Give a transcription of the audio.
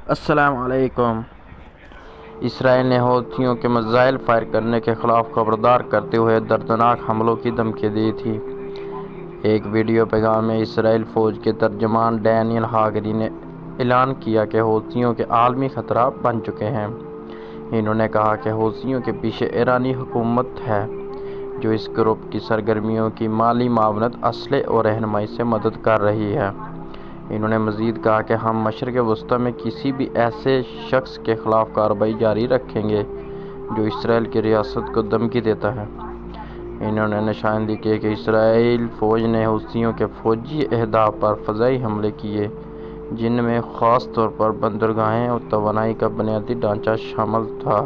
السلام علیکم۔ اسرائیل نے حوثیوں کے میزائل فائر کرنے کے خلاف خبردار کرتے ہوئے دردناک حملوں کی دھمکی دی تھی۔ ایک ویڈیو پیغام میں اسرائیلی فوج کے ترجمان ڈینیل ہاگری نے اعلان کیا کہ حوثیوں کے عالمی خطرہ بن چکے ہیں۔ انہوں نے کہا کہ حوثیوں کے پیچھے ایرانی حکومت ہے، جو اس گروپ کی سرگرمیوں کی مالی معاونت، اسلحے اور رہنمائی سے مدد کر رہی ہے۔ انہوں نے مزید کہا کہ ہم مشرق وسطیٰ میں کسی بھی ایسے شخص کے خلاف کارروائی جاری رکھیں گے جو اسرائیل کی ریاست کو دھمکی دیتا ہے۔ انہوں نے نشاندہی کی کہ اسرائیلی فوج نے حوثیوں کے فوجی اہداف پر فضائی حملے کیے، جن میں خاص طور پر بندرگاہیں اور توانائی کا بنیادی ڈھانچہ شامل تھا۔